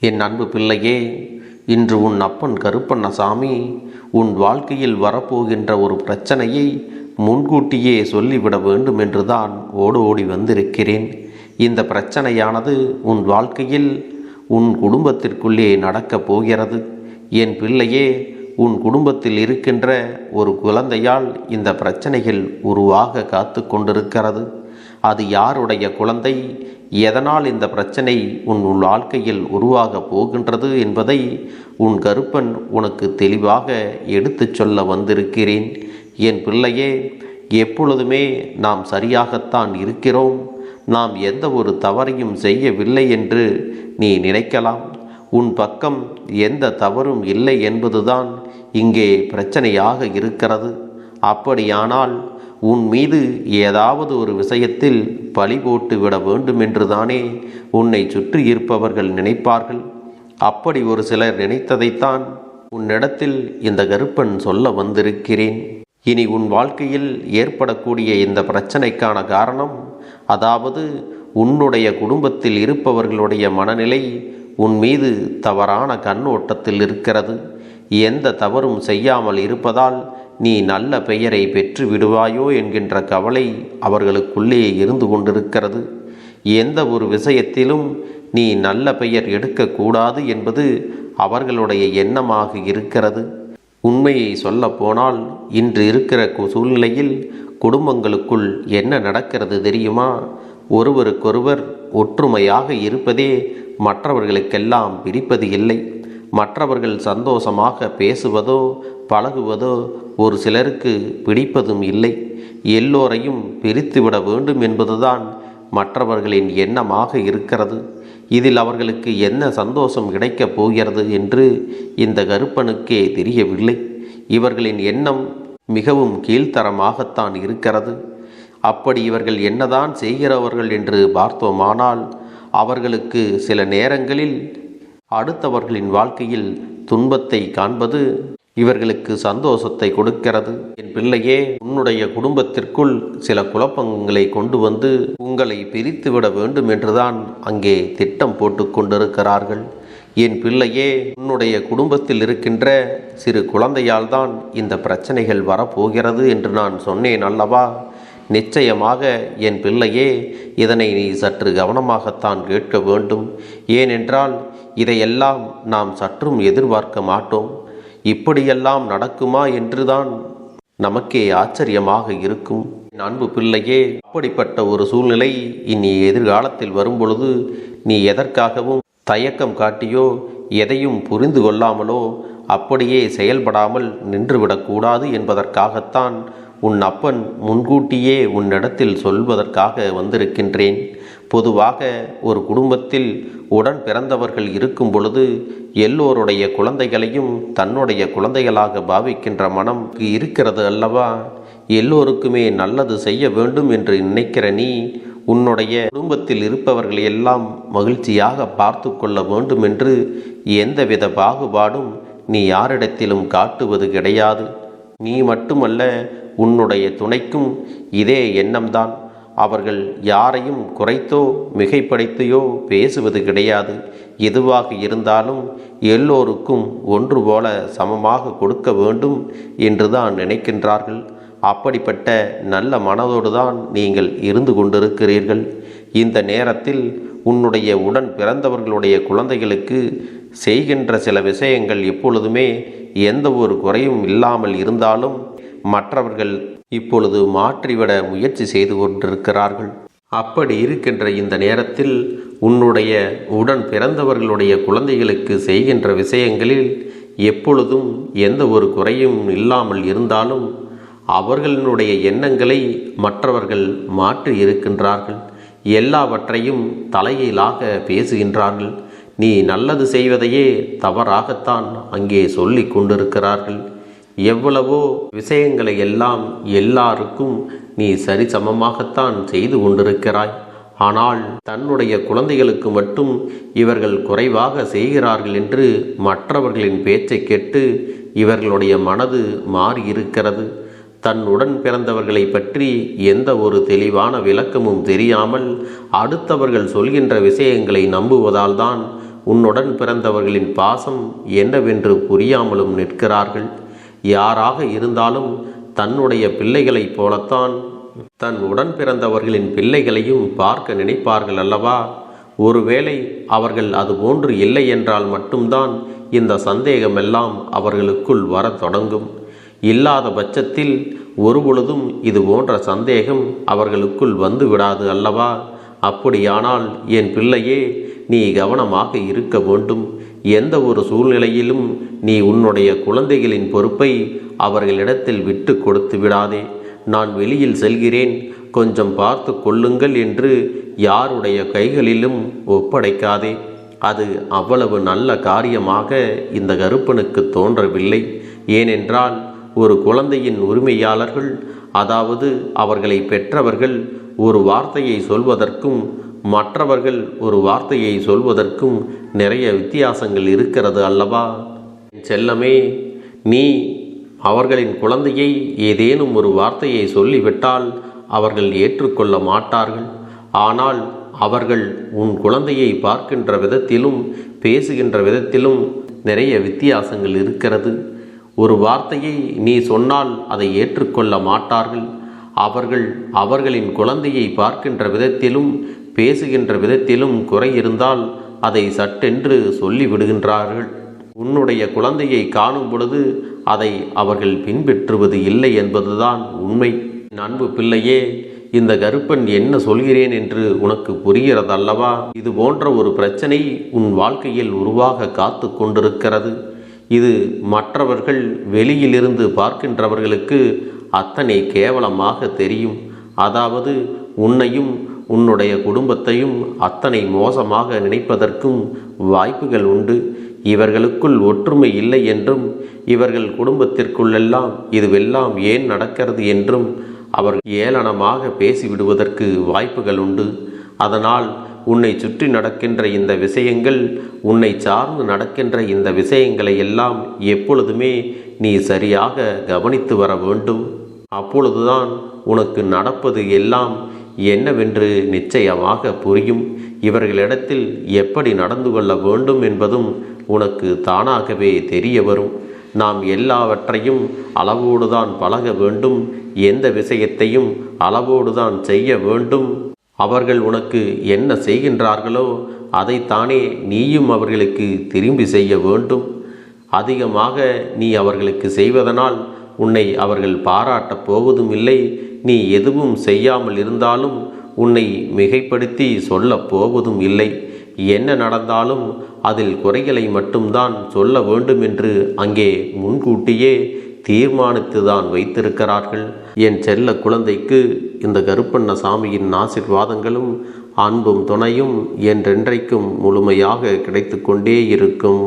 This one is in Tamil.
என் அன்பு பிள்ளையே, இன்று உன் அப்பன் கருப்பண்ணசாமி உன் வாழ்க்கையில் வரப்போகின்ற ஒரு பிரச்சனையை முன்கூட்டியே சொல்லிவிட வேண்டும் என்றுதான் ஓடி வந்திருக்கிறேன். இந்த பிரச்சனையானது உன் வாழ்க்கையில் உன் குடும்பத்திற்குள்ளே நடக்கப் போகிறது. என் பிள்ளையே, உன் குடும்பத்தில் இருக்கின்ற ஒரு குழந்தையால் இந்த பிரச்சனைகள் உருவாக காத்து கொண்டிருக்கிறது. அது யாருடைய குழந்தை, எதனால் இந்த பிரச்சனை உன் வாழ்க்கையில் உருவாக போகின்றது என்பதை உன் கருப்பன் உனக்கு தெளிவாக எடுத்துச் சொல்ல வந்திருக்கிறேன். என் பிள்ளையே, எப்பொழுதுமே நாம் சரியாகத்தான் இருக்கிறோம், நாம் எந்த ஒரு தவறையும் செய்யவில்லை என்று நீ நினைக்கலாம். உன் பக்கம் எந்த தவறும் இல்லை என்பதுதான் இங்கே பிரச்சனையாக இருக்கிறது. அப்படியானால் உன் மீது ஏதாவது ஒரு விஷயத்தில் பழி போட்டு விட வேண்டும் என்றுதானே உன்னை சுற்றி இருப்பவர்கள் நினைப்பார்கள். அப்படி ஒரு சிலர் நினைத்ததைத்தான் உன்னிடத்தில் இந்த கருப்பன் சொல்ல வந்திருக்கிறேன். இனி உன் வாழ்க்கையில் ஏற்படக்கூடிய இந்த பிரச்சனைக்கான காரணம், அதாவது உன்னுடைய குடும்பத்தில் இருப்பவர்களுடைய மனநிலை உன் மீது தவறான கண்ணோட்டத்தில் இருக்கிறது. எந்த தவறும் செய்யாமல் இருப்பதால் நீ நல்ல பெயரை பெற்று விடுவாயோ என்கின்ற கவலை அவர்களுக்குள்ளே இருந்து கொண்டிருக்கிறது. எந்த ஒரு விஷயத்திலும் நீ நல்ல பெயர் எடுக்கக்கூடாது என்பது அவர்களுடைய எண்ணமாக இருக்கிறது. உண்மையை சொல்ல போனால் இன்று இருக்கிற சூழ்நிலையில் குடும்பங்களுக்குள் என்ன நடக்கிறது தெரியுமா? ஒருவருக்கொருவர் ஒற்றுமையாக இருப்பதே மற்றவர்களுக்கெல்லாம் பிடிப்பது இல்லை. மற்றவர்கள் சந்தோஷமாக பேசுவதோ பழகுவதோ ஒரு சிலருக்கு பிடிப்பதும் இல்லை. எல்லோரையும் பிரித்துவிட வேண்டும் என்பதுதான் மற்றவர்களின் எண்ணமாக இருக்கிறது. இதில் அவர்களுக்கு என்ன சந்தோஷம் கிடைக்கப் போகிறது என்று இந்த கருப்பனுக்கே தெரியவில்லை. இவர்களின் எண்ணம் மிகவும் கீழ்த்தரமாகத்தான் இருக்கிறது. அப்படி இவர்கள் என்னதான் செய்கிறவர்கள் என்று பார்த்தோமானால், அவர்களுக்கு சில நேரங்களில் அடுத்தவர்களின் வாழ்க்கையில் துன்பத்தை காண்பது இவர்களுக்கு சந்தோஷத்தை கொடுக்கிறது. என் பிள்ளையே, உன்னுடைய குடும்பத்திற்குள் சில குழப்பங்களை கொண்டு வந்து உங்களை பிரித்துவிட வேண்டும் என்றுதான் அங்கே திட்டம் போட்டு கொண்டிருக்கிறார்கள். என் பிள்ளையே, உன்னுடைய குடும்பத்தில் இருக்கின்ற சிறு குழந்தையால் தான் இந்த பிரச்சனைகள் வரப்போகிறது என்று நான் சொன்னேன் அல்லவா? நிச்சயமாக என் பிள்ளையே, இதனை நீ சற்று கவனமாகத்தான் கேட்க வேண்டும். ஏனென்றால் இதையெல்லாம் நாம் சற்றும் எதிர்பார்க்க மாட்டோம். இப்படியெல்லாம் நடக்குமா என்றுதான் நமக்கே ஆச்சரியமாக இருக்கும். அன்பு பிள்ளையே, அப்படிப்பட்ட ஒரு சூழ்நிலை இனி எதிர்காலத்தில் வரும்பொழுது நீ எதற்காகவும் தயக்கம் காட்டியோ எதையும் புரிந்து கொள்ளாமலோ அப்படியே செயல்படாமல் நின்றுவிடக்கூடாது என்பதற்காகத்தான் உன் அப்பன் முன்கூட்டியே உன்னிடத்தில் சொல்வதற்காக வந்திருக்கின்றேன். பொதுவாக ஒரு குடும்பத்தில் உடன் பிறந்தவர்கள் இருக்கும் பொழுது எல்லோருடைய குழந்தைகளையும் தன்னுடைய குழந்தைகளாக பாவிக்கின்ற மனம் இருக்கிறது அல்லவா? எல்லோருக்குமே நல்லது செய்ய வேண்டும் என்று நினைக்கிற நீ உன்னுடைய குடும்பத்தில் இருப்பவர்களை எல்லாம் மகிழ்ச்சியாக பார்த்து கொள்ள வேண்டும் என்று எந்தவித பாகுபாடும் நீ யாரிடத்திலும் காட்டுவது கிடையாது. நீ மட்டுமல்ல, உன்னுடைய துணைக்கும் இதே எண்ணம்தான். அவர்கள் யாரையும் குறைத்தோ மிகைப்படுத்தியோ பேசுவது கிடையாது. எதுவாக இருந்தாலும் எல்லோருக்கும் ஒன்று போல சமமாக கொடுக்க வேண்டும் என்றுதான் நினைக்கின்றார்கள். அப்படிப்பட்ட நல்ல மனதோடு தான் நீங்கள் இருந்து கொண்டிருக்கிறீர்கள். இந்த நேரத்தில் உன்னுடைய உடன் பிறந்தவர்களுடைய குழந்தைகளுக்கு செய்கின்ற சில விஷயங்கள் எப்பொழுதுமே எந்த ஒரு குறையும் இல்லாமல் இருந்தாலும் மற்றவர்கள் இப்பொழுது மாற்றிவிட முயற்சி செய்து கொண்டிருக்கிறார்கள். அப்படி இருக்கின்ற இந்த நேரத்தில் உன்னுடைய உடன் பிறந்தவர்களுடைய குழந்தைகளுக்கு செய்கின்ற விஷயங்களில் எப்பொழுதும் எந்த ஒரு குறையும் இல்லாமல் இருந்தாலும் அவர்களுடைய எண்ணங்களை மற்றவர்கள் மாற்றி இருக்கின்றார்கள். எல்லாவற்றையும் தலையிலாக பேசுகின்றார்கள். நீ நல்லது செய்வதையே தவறாகத்தான் அங்கே சொல்லி கொண்டிருக்கிறார்கள். எவ்வளவோ விஷயங்களை எல்லாம் எல்லாருக்கும் நீ சரிசமமாகத்தான் செய்து கொண்டிருக்கிறாய். ஆனால் தன்னுடைய குழந்தைகளுக்கு மட்டும் இவர்கள் குறைவாக செய்கிறார்கள் என்று மற்றவர்களின் பேச்சை கேட்டு இவர்களுடைய மனது மாறியிருக்கிறது. தன்னுடன் பிறந்தவர்களை பற்றி எந்த ஒரு தெளிவான விளக்கமும் தெரியாமல் அடுத்தவர்கள் சொல்கின்ற விஷயங்களை நம்புவதால் தான் உன்னுடன் பிறந்தவர்களின் பாசம் என்னவென்று புரியாமலும் நிற்கிறார்கள். யாராக இருந்தாலும் தன்னுடைய பிள்ளைகளைப் போலத்தான் தன் உடன் பிறந்தவர்களின் பிள்ளைகளையும் பார்க்க நினைப்பார்கள் அல்லவா? ஒருவேளை அவர்கள் அதுபோன்று இல்லை என்றால் மட்டும்தான் இந்த சந்தேகமெல்லாம் அவர்களுக்குள் வரத் தொடங்கும். இல்லாத பட்சத்தில் ஒருபொழுதும் இது போன்ற சந்தேகம் அவர்களுக்குள் வந்து விடாது அல்லவா? அப்படியானால் என் பிள்ளையே, நீ கவனமாக இருக்க வேண்டும். எந்த ஒரு சூழ்நிலையிலும் நீ உன்னுடைய குழந்தைகளின் பொறுப்பை அவர்களிடத்தில் விட்டு கொடுத்து விடாதே. நான் வெளியில் செல்கிறேன், கொஞ்சம் பார்த்து கொள்ளுங்கள் என்று யாருடைய கைகளிலும் ஒப்படைக்காதே. அது அவ்வளவு நல்ல காரியமாக இந்த கருப்பனுக்கு தோன்றவில்லை. ஏனென்றால் ஒரு குழந்தையின் உரிமையாளர்கள், அதாவது அவர்களை பெற்றவர்கள் ஒரு வார்த்தையை சொல்வதற்கும் மற்றவர்கள் ஒரு வார்த்தையை சொல்வதற்கும் நிறைய வித்தியாசங்கள் இருக்கிறது அல்லவா? செல்லமே, நீ அவர்களின் குழந்தையை ஏதேனும் ஒரு வார்த்தையை சொல்லிவிட்டால் அவர்கள் ஏற்றுக்கொள்ள மாட்டார்கள். ஆனால் அவர்கள் உன் குழந்தையை பார்க்கின்ற விதத்திலும் பேசுகின்ற விதத்திலும் நிறைய வித்தியாசங்கள் இருக்கிறது. ஒரு வார்த்தையை நீ சொன்னால் அதை ஏற்றுக்கொள்ள மாட்டார்கள். அவர்கள் அவர்களின் குழந்தையை பார்க்கின்ற விதத்திலும் பேசுகின்ற விதத்திலும் குறை இருந்தால் அதை சட்டென்று சொல்லிவிடுகின்றார்கள். உன்னுடைய குழந்தையை காணும் பொழுது அதை அவர்கள் பின்பற்றுவது இல்லை என்பதுதான் உண்மை. அன்பு பிள்ளையே, இந்த கருப்பன் என்ன சொல்கிறேன் என்று உனக்கு புரிகிறதல்லவா? இது போன்ற ஒரு பிரச்சனை உன் வாழ்க்கையில் உருவாக காத்து கொண்டிருக்கிறது. இது மற்றவர்கள் வெளியிலிருந்து பார்க்கின்றவர்களுக்கு அத்தனை கேவலமாக தெரியும். அதாவது உன்னையும் உன்னுடைய குடும்பத்தையும் அத்தனை மோசமாக நினைப்பதற்கும் வாய்ப்புகள் உண்டு. இவர்களுக்குள் ஒற்றுமை இல்லை என்றும், இவர்கள் குடும்பத்திற்குள்ளெல்லாம் இதுவெல்லாம் ஏன் நடக்கிறது என்றும் அவர்கள் ஏளனமாக பேசிவிடுவதற்கு வாய்ப்புகள் உண்டு. அதனால் உன்னை சுற்றி நடக்கின்ற இந்த விஷயங்கள், உன்னை சார்ந்து நடக்கின்ற இந்த விஷயங்களை எல்லாம் எப்பொழுதுமே நீ சரியாக கவனித்து வர வேண்டும். அப்பொழுதுதான் உனக்கு நடப்பது எல்லாம் என்னவென்று நிச்சயமாக புரியும். இவர்களிடத்தில் எப்படி நடந்து கொள்ள வேண்டும் என்பதும் உனக்கு தானாகவே தெரிய வரும். நாம் எல்லாவற்றையும் அளவோடுதான் பழக வேண்டும். எந்த விஷயத்தையும் அளவோடுதான் செய்ய வேண்டும். அவர்கள் உனக்கு என்ன செய்கின்றார்களோ அதைத்தானே நீயும் அவர்களுக்கு திரும்பி செய்ய வேண்டும். அதிகமாக நீ அவர்களுக்கு செய்வதனால் உன்னை அவர்கள் பாராட்டப் போவதும் இல்லை. நீ எதுவும் செய்யாமல் இருந்தாலும் உன்னை மிகைப்படுத்தி சொல்லப் போவதும் இல்லை. என்ன நடந்தாலும் அதில் குறைகளை மட்டும்தான் சொல்ல வேண்டும் என்று அங்கே முன்கூட்டியே தீர்மானித்துதான் வைத்திருக்கிறார்கள். என் செல்ல குழந்தைக்கு இந்த கருப்பண்ணசாமியின் ஆசீர்வாதங்களும் அன்பும் துணையும் என்றென்றைக்கும் முழுமையாக கிடைத்து கொண்டே இருக்கும்.